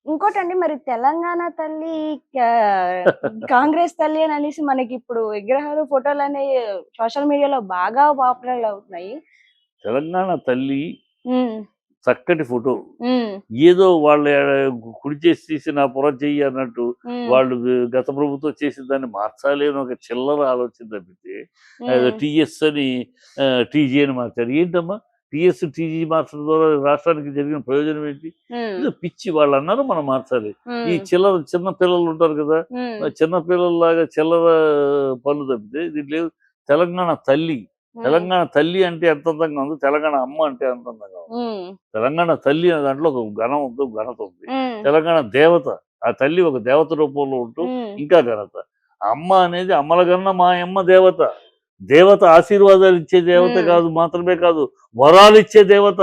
ఇంకోటండి మరి తెలంగాణ తల్లి కాంగ్రెస్ తల్లి అని అనేసి మనకిప్పుడు విగ్రహాలు, ఫోటోలనేయి సోషల్ మీడియాలో బాగా పాపులర్ అవుతున్నాయి. తెలంగాణ తల్లి హ్మ్. చక్కటి ఫోటో. హ్మ్. ఏదో వాళ్ళ కుడి చేసి తీసి నా పొర చెయ్యి అన్నట్టు హ్మ్. వాళ్ళు గత ప్రభుత్వం చేసిన దాన్ని మార్చాలి అని ఒక చిల్లర ఆలోచన తప్పితే హ్మ్. టీఎస్ అని టీజీ అని మార్చారు. ఏంటమ్మా టీఎస్, టీజీ మార్చడం ద్వారా రాష్ట్రానికి జరిగిన ప్రయోజనం ఏంటి? హ్మ్. ఏదో పిచ్చి వాళ్ళన్నారు మనం మార్చాలి. ఈ హ్మ్. చిన్న పిల్లలు ఉంటారు కదా! హ్మ్. చిన్న పిల్లల్లాగా చిల్లర పనులు తప్పితే దీంట్లో తెలంగాణ తల్లి, హ్మ్. తెలంగాణ తల్లి అంటే ఎంత అందంగా ఉందో, తెలంగాణ అమ్మ అంటే ఎంత అందంగా ఉంది. హ్మ్. తెలంగాణ తల్లి అనే దాంట్లో ఒక ఘనం ఉంది, ఒక ఘనత ఉంది. హ్మ్. తెలంగాణ దేవత, ఆ తల్లి ఒక దేవత రూపంలో ఉంటూ హ్మ్. ఇంకా ఘనత. అమ్మ అనేది అమ్మల కన్నా మాయమ్మ దేవత. దేవత ఆశీర్వాదాలు ఇచ్చే దేవత హ్మ్. కాదు, మాత్రమే కాదు వరాలిచ్చే దేవత.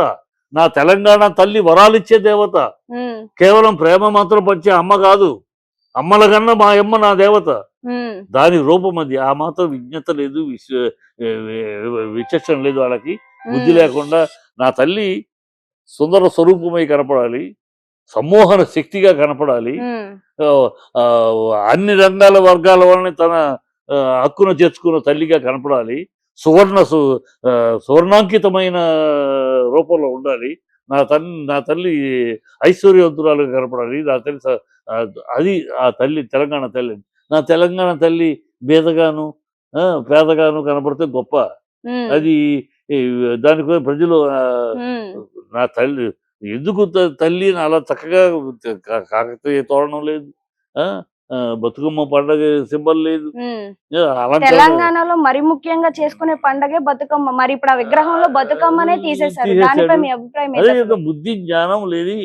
నా తెలంగాణ తల్లి వరాలిచ్చే దేవత. హ్మ్. కేవలం ప్రేమ మాత్రం పంచే అమ్మ కాదు. అమ్మల కన్నా మాయమ్మ నా దేవత. హ్మ్. దాని రూపం అది. ఆ మాత్రం విజ్ఞత లేదు, విచక్షణ లేదు వాళ్ళకి. బుద్ధి హ్మ్. లేకుండా నా తల్లి సుందర స్వరూపమై కనపడాలి. సమ్మోహన శక్తిగా కనపడాలి. హ్మ్. ఆహ్, అన్ని రంగాల వర్గాల వాళ్ళని తన హక్కున చేర్చుకున్న తల్లిగా కనపడాలి. సువర్ణ సు సువర్ణాంకితమైన రూపంలో ఉండాలి. నా తల్లి ఐశ్వర్యవంతురాలుగా కనపడాలి. నా తల్లి అది ఆ తల్లి తెలంగాణ తల్లి. నా తెలంగాణ తల్లి బీదగాను, పేదగాను కనపడితే గొప్ప. హ్మ్. అది ఈ దానికోసం ప్రజలు హ్మ్. నా తల్లి ఎందుకు తల్లి అని అలా చక్కగా కాకతీయ తోరణం లేదు. ఆ! బతుకమ్మ పండగ సింబల్ లేదు. హ్మ్. అలంకరణ తెలంగాణలో మరి ముఖ్యంగా చేసుకునే పండగే బతుకమ్మ. మరిప్పుడు ఆ విగ్రహంలో బతుకమ్మనే తీసేశారు. దానిపై తీసేసాడు. మీ అభిప్రాయం అదే ఏంటసలు? కదా బుద్ధి, జ్ఞానం లేని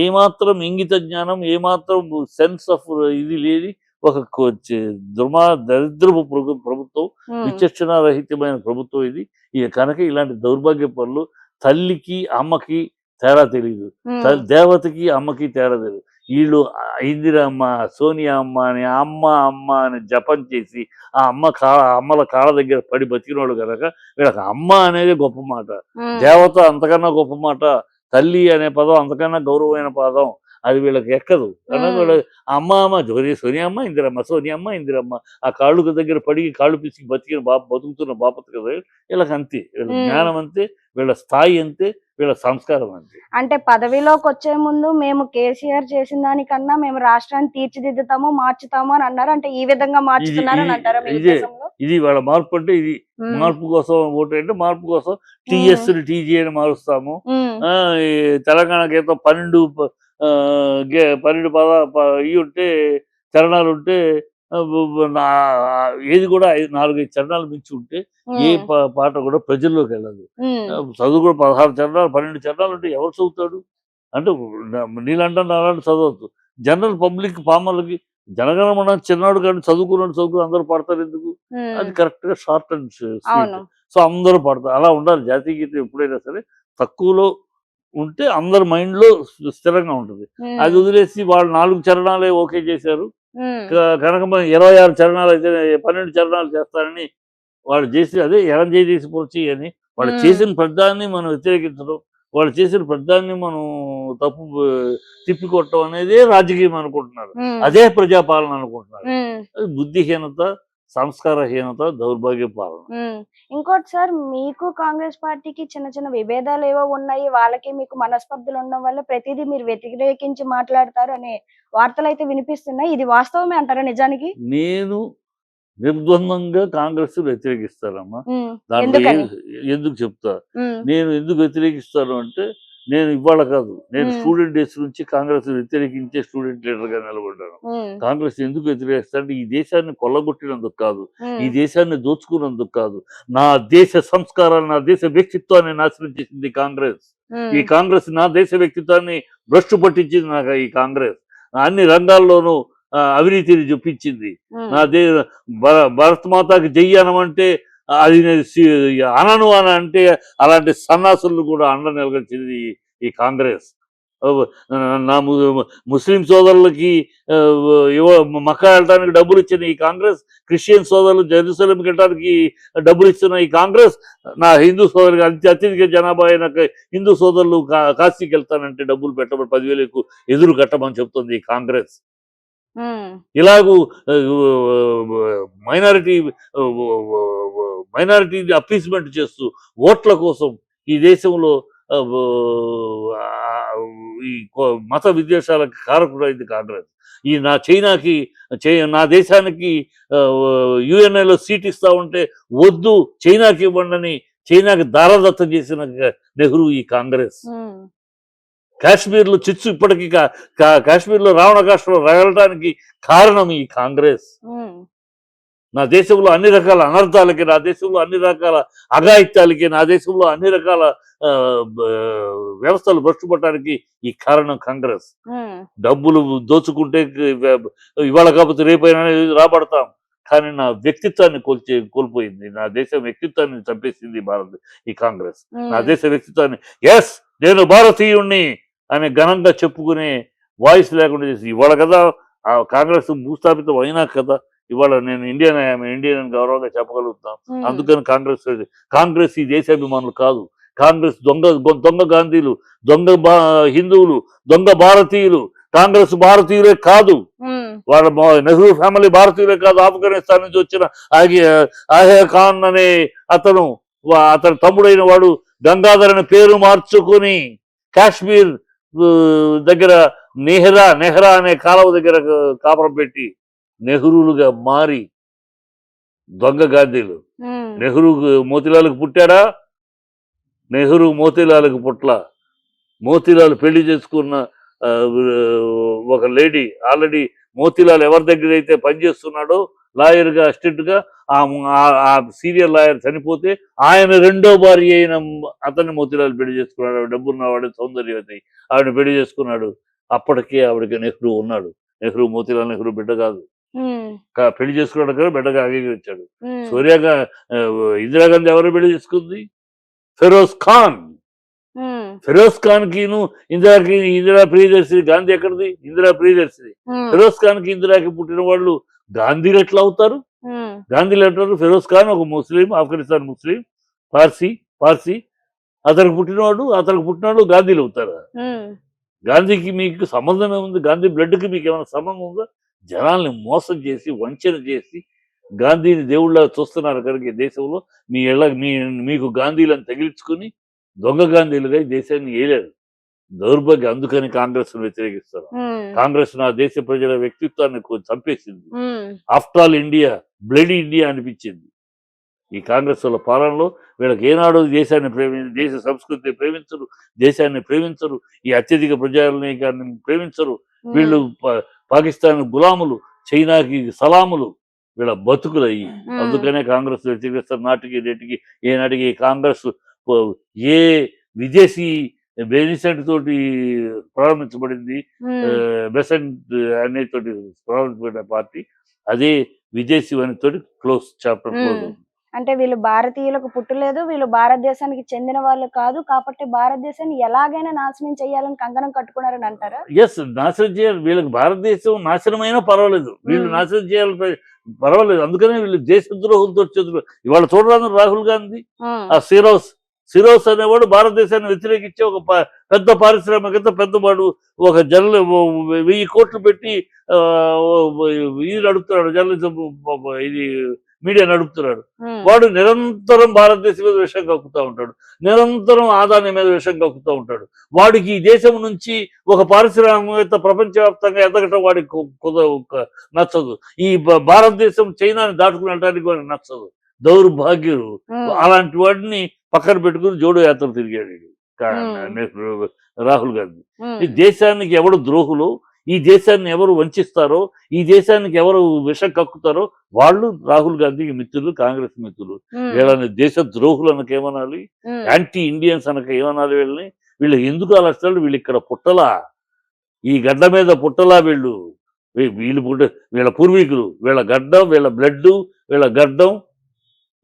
ఏమాత్రం ఇంగిత జ్ఞానం, ఏమాత్రం సెన్స్ ఆఫ్ ఇది లేని ఒక దరిద్రపు ప్రభుత్వం, హ్మ్. విచక్షణారహితమైన ప్రభుత్వం ఇది. కనుక ఇలాంటి దౌర్భాగ్య పనులు తల్లికి, అమ్మకి తేడా తెలీదు. హ్మ్. దేవతకి, అమ్మకి తేడా తెలీదు. ఈళ్ళు ఇందిరమ్మ, సోనియా అమ్మ అని అమ్మ, అమ్మ అని జపం చేసి, ఆ అమ్మల కాళ్ళ దగ్గర పడి బతికినోళ్ళు గనక వీళ్ళకి అమ్మ అనేది గొప్ప మాట. హ్మ్. దేవత అంతకన్నా గొప్ప మాట. తల్లి అనే పదం అంతకన్నా గౌరవమైన పదం. అది వీళ్ళకి ఎక్కదు. కనుక హ్మ్. వీళ్ళు అమ్మ, అమ్మ సోనియమ్మ, ఇందిరమ్మ, సోనియమ్మ, ఇందిరమ్మ. ఆ కాళ్ళు దగ్గర పడి కాళ్ళు పిసికి బతికిన బతుకుతున్న బాపతు కదా! వీళ్ళకి అంతే. వీళ్ళ హ్మ్. జ్ఞానం అంతే. వీళ్ళ స్థాయి అంతే. వీళ్ళ సంస్కారం అంతే. అంటే పదవిలోకొచ్చే ముందు మేము కేసీఆర్ చేసిన దానికన్నా మేము రాష్ట్రాన్ని తీర్చిదిద్దుతాము, మార్చుతాము అని అన్నారు. అంటే ఈ విధంగా ఇది మార్చుతున్నారని ఇది అంటారా మీ ఇదే. ఉద్దేశంలో? ఇది వాళ్ళ మార్పు అంటే ఇది. హ్మ్. మార్పు కోసం ఓటేయంటే మార్పు కోసం హ్మ్. టీఎస్‌ని టీజీ అని మారుస్తాము. హ్మ్. ఈ తెలంగాణ గీతం 12 12 ఇయుంటే చరణాలుంటే ఆహ్, బు బు నా ఏది కూడా 4, 5 చరణాలు మించి ఉంటే ఏ హ్మ్. పాట కూడా ప్రజల్లోకెళ్ళదు. హ్మ్. చదువు కూడా 16 చరణాలు, 12 చరణాలుంటే ఎవరు చదువుతాడు? అంటే నీలాంటి నాలాంటి చదవచ్చు. జనరల్ పబ్లిక్ పామర్లకి జనగణమన చిన్నోడు కానీ చదువుకున్నోడు అందరూ పాడతారెందుకు? హ్మ్. అది కరెక్ట్‌గా షార్ట్ అండ్ స్వీట్. అవును. సో, అందరూ పాడతారు. అలా ఉండాలి జాతీయ గీతం ఎప్పుడైనా సరే తక్కువలో ఉంటే అందరి మైండ్‌లో స్థిరంగా ఉంటది. అది హ్మ్. వదిలేసి వాళ్ళు 4 చరణాలే ఓకే చేశారు. హ్మ్. కనుక మనం 26 చరణాలయితే 12 చరణాలు చేస్తానని వాళ్ళు చేసి అదే ఎరంజేయ చేసి పొరచి అని వాళ్ళు హ్మ్. చేసిన ప్రతిదాన్ని మనం వ్యతిరేకించడం, వాళ్ళు చేసిన ప్రతిదాన్ని మనం తప్పు తిప్పికొట్టడం అనేదే రాజకీయం అనుకుంటున్నారు. హ్మ్. అదే ప్రజాపాలన అనుకుంటున్నారు. హ్మ్. అది బుద్ధిహీనత, సంస్కారహీనత, దౌర్భాగ్య పాలన. హ్మ్. ఇంకోటి సార్ మీకు కాంగ్రెస్ పార్టీకి చిన్న చిన్న విభేదాలేవో ఉన్నాయి. వాళ్ళకి మీకు మనస్పర్ధలు ఉండడం వల్ల ప్రతీదీ మీరు వ్యతిరేకించి మాట్లాడతారు అనే వార్తలైతే వినిపిస్తున్నాయి. ఇది వాస్తవమే అంటారా నిజానికి? నేను నిర్ద్వంద్వంగా కాంగ్రెస్‌ని వ్యతిరేకిస్తానమ్మా. హ్మ్. దాంట్లో ఎందుకని? ఎందుకు చెప్తా. హ్మ్. నేను ఎందుకు వ్యతిరేకిస్తాను అంటే, నేను ఇవాళ కాదు. నేను హ్మ్. స్టూడెంట్ డేస్ నుంచి కాంగ్రెస్‌ని వ్యతిరేకించే స్టూడెంట్ లీడర్‌గా నిలబడ్డాను. హ్మ్. కాంగ్రెస్ ఎందుకు వ్యతిరేకిస్తానంటే, ఈ దేశాన్ని కొల్లగొట్టినందుకు కాదు. ఈ హ్మ్. దేశాన్ని దోచుకున్నందుకు కాదు. నా దేశ సంస్కారాన్ని, నా దేశ వ్యక్తిత్వాన్ని నాశనం చేసింది కాంగ్రెస్. ఈ హ్మ్. కాంగ్రెస్ నా దేశ వ్యక్తిత్వాన్ని భ్రష్టు పట్టించింది నాకు ఈ కాంగ్రెస్. అన్ని రంగాల్లోనూ అవినీతిని జొప్పించింది. హ్మ్. నా దే భరత్ మాతాకి జై అనమంటే అది నేను అనను అని అంటే అలాంటి సన్నాసులను కూడా అండ నిలగొచ్చింది ఈ కాంగ్రెస్. నా ముస్లిం సోదరులకి మక్కా వెళ్ళడానికి డబ్బులు ఇచ్చిన ఈ కాంగ్రెస్, క్రిస్టియన్ సోదరులు జెరూసలేంకి వెళ్ళడానికి డబ్బులు ఇస్తున్న ఈ కాంగ్రెస్, నా హిందూ సోదరులు అత్యధిక జనాభా అయిన హిందూ సోదరులు కాశీకి వెళ్తానంటే డబ్బులు పెట్టబడి 10,000 ఎదురు కట్టమని చెప్తుంది ఈ కాంగ్రెస్. ఇలాగూ మైనారిటీ మైనారిటీ అప్పీస్మెంట్ చేస్తూ ఓట్ల కోసం ఈ దేశంలో ఈ మత విద్వేషాలకు కారకుడైంది కాంగ్రెస్. ఈ నా దేశానికి యుఎన్ఐలో సీట్ ఇస్తా ఉంటే వద్దు, చైనాకి ఇవ్వండి, చైనాకి దారదత్తం చేసిన నెహ్రూ ఈ కాంగ్రెస్. కాశ్మీర్లో చిచ్చు ఇప్పటికీ కాశ్మీర్లో రావణకాష్టలో రగలటానికి కారణం ఈ కాంగ్రెస్. నా దేశంలో అన్ని రకాల అనర్థాలకి, నా దేశంలో అన్ని రకాల అఘాయిత్యాలకి, నా దేశంలో అన్ని రకాల వ్యవస్థలు భ్రష్టుపడటానికి ఈ కారణం కాంగ్రెస్. డబ్బులు దోచుకుంటే ఇవాళ కాకపోతే రేపైనా రాబడతాం, కానీ నా వ్యక్తిత్వాన్ని కోల్పోయింది. నా దేశం వ్యక్తిత్వాన్ని చంపేసింది ఈ కాంగ్రెస్. నా దేశ వ్యక్తిత్వాన్ని, ఎస్ నేను భారతీయుణ్ణి అని ఘనంగా చెప్పుకునే వాయిస్ లేకుండా చేసి ఇవాళ కదా ఆ కాంగ్రెస్ భూస్థాపితం అయినా కదా ఇవాళ నేను ఇండియన్ గౌరవంగా చెప్పగలుగుతాం. అందుకని కాంగ్రెస్ ఈ దేశాభిమానులు కాదు. కాంగ్రెస్ దొంగ గాంధీలు, దొంగ హిందువులు, దొంగ భారతీయులు. కాంగ్రెస్ భారతీయులే కాదు, వాళ్ళ నెహ్రూ ఫ్యామిలీ భారతీయులే కాదు. ఆఫ్ఘనిస్తాన్ నుంచి వచ్చిన ఆహే ఖాన్ అనే అతను తమ్ముడైన వాడు గంగాధర్ అనే పేరు మార్చుకుని కాశ్మీర్ దగ్గర నెహ్రా అనే కాలువ దగ్గర కాపురం పెట్టి నెహ్రూలుగా మారి దొంగ గాంధీలు. నెహ్రూ మోతీలాలకు పుట్టాడా? నెహ్రూ మోతీలాలకు పుట్ల. మోతీలాల్ పెళ్లి చేసుకున్న ఒక లేడీ ఆల్రెడీ మోతీలాల్ ఎవరి దగ్గర అయితే పనిచేస్తున్నాడో లాయర్గా, అసిస్టెంట్గా, ఆ సీనియర్ లాయర్ చనిపోతే ఆయన రెండో భార్య అయిన అతన్ని మోతీలాల్ పెళ్లి చేసుకున్నాడు. ఆవిడ డబ్బున్నవాడు, సౌందర్యవతి, ఆవిడ పెళ్లి చేసుకున్నాడు. అప్పటికే ఆవిడకి నెహ్రూ ఉన్నాడు. మోతీలాల్ నెహ్రూ బిడ్డ కాదు, పెళ్లి చేసుకున్నాడు కదా, బిడ్డగా అంగీకరించాడు. సోనియాగా ఇందిరాగాంధీ ఎవరు పెళ్లి చేసుకుంది? ఫిరోజ్ ఖాన్. ఫిరోజ్ ఖాన్ కిను ఇందిరా ప్రియదర్శిని. గాంధీ ఎక్కడిది? ఇందిరా ప్రియదర్శిని. ఫిరోజ్ ఖాన్ కి ఇందిరాకి పుట్టిన వాళ్ళు గాంధీలు ఎట్లా అవుతారు? గాంధీలు ఎట్టారు? ఫిరోజ్ ఖాన్ ఒక ముస్లిం, ఆఫ్ఘనిస్తాన్ ముస్లిం, పార్సీ. అతనికి పుట్టినవాడు గాంధీలు అవుతారా? గాంధీకి మీకు సంబంధం ఏముంది? గాంధీ బ్లడ్ కి మీకు ఏమైనా సంబంధం ఉందా? జనాల్ని మోసం చేసి, వంచన చేసి గాంధీని దేవుళ్ళ చూస్తున్నారు కనుక దేశంలో మీకు గాంధీలను తగిలించుకుని దొంగ గాంధీలుగా ఈ దేశాన్ని ఏలేరు. దౌర్భాగ్యం. అందుకని కాంగ్రెస్ వ్యతిరేకిస్తారు. కాంగ్రెస్ నా దేశ ప్రజల వ్యక్తిత్వాన్ని చంపేసింది. After all India, bloody India అనిపించింది ఈ కాంగ్రెస్ వాళ్ళ పాలనలో. వీళ్ళకి ఏనాడు దేశాన్ని దేశ సంస్కృతిని ప్రేమించరు, దేశాన్ని ప్రేమించరు, ఈ అత్యధిక ప్రజానీకాన్ని ప్రేమించరు. వీళ్ళు పాకిస్తాన్ గులాములు, చైనాకి సలాములు, వీళ్ళ బతుకులు అయ్యి. అందుకనే కాంగ్రెస్ వ్యతిరేకిస్తారు. నేటికి ఏనాటికి కాంగ్రెస్ ఏ విదేశీ బెనిసెంట్ తోటి ప్రారంభించబడింది, బెసెంట్ అనేతోటి ప్రారంభించబడిన పార్టీ, అదే విదేశీ తోటి చాప్టర్ క్లోజ్. అంటే వీళ్ళు భారతీయులకు పుట్టలేదు, వీళ్ళు భారతదేశానికి చెందిన వాళ్ళు కాదు, కాబట్టి భారతదేశాన్ని ఎలాగైనా నాశనం చేయాలని కంకణం కట్టుకున్నారని అంటారా? ఎస్, నాశనం చేయాలి. వీళ్ళకి భారతదేశం నాశనమైనా పర్వాలేదు, వీళ్ళు నాశనం చేయాలి పర్వాలేదు. అందుకనే వీళ్ళు దేశద్రోహులతో ఇవాళ చూడరాదు రాహుల్ గాంధీ. ఆ సిరోస్ అనేవాడు భారతదేశాన్ని వ్యతిరేకించే ఒక పెద్ద పారిశ్రామికత, పెద్దవాడు. ఒక 1000 కోట్లు పెట్టి ఇది నడుపుతున్నాడు, జర్నలిజం ఇది మీడియా నడుపుతున్నాడు. వాడు నిరంతరం భారతదేశం మీద విషయం కక్కుతూ ఉంటాడు, నిరంతరం ఆదాని మీద విషయం కక్కుతూ ఉంటాడు. వాడికి ఈ దేశం నుంచి ఒక పారిశ్రామికత ప్రపంచవ్యాప్తంగా ఎదగటం వాడికి నచ్చదు. ఈ భారతదేశం చైనాని దాటుకుని వెళ్ళడానికి వాడికి నచ్చదు. దౌర్భాగ్యులు. అలాంటి వాడిని పక్కన పెట్టుకుని జోడో యాత్ర తిరిగాడు రాహుల్ గాంధీ. ఈ దేశానికి ఎవరు ద్రోహులు, ఈ దేశాన్ని ఎవరు వంచిస్తారో, ఈ దేశానికి ఎవరు విషం కక్కుతారో వాళ్ళు రాహుల్ గాంధీకి మిత్రులు, కాంగ్రెస్ మిత్రులు. వీళ్ళని దేశ ద్రోహులు అనక ఏమనాలి, యాంటీ ఇండియన్స్ అనక ఏమనాలి? వీళ్ళు ఎందుకు అలా వస్తారు? వీళ్ళు ఇక్కడ పుట్టలా, ఈ గడ్డ మీద పుట్టలా. వీళ్ళ పూర్వీకులు, వీళ్ళ గడ్డం, వీళ్ళ బ్లడ్, వీళ్ళ గడ్డం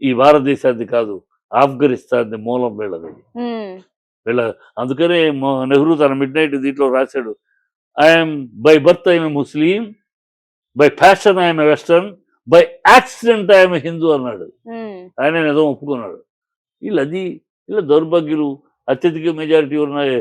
ఈ భారతదేశాన్ని కాదు, ఆఫ్ఘనిస్తాన్ మూలం వీళ్ళది. వీళ్ళ అందుకనే నెహ్రూ తన మిడ్ నైట్ దీంట్లో రాశాడు, I'm by birth I'm Muslim, by fashion I'm western, by accident I'm Hindu అన్నాడు. ఆయన నిజం ఒప్పుకున్నాడు. వీళ్ళది ఇలా దౌర్భాగ్యులు, అత్యధిక మెజారిటీ ఉన్న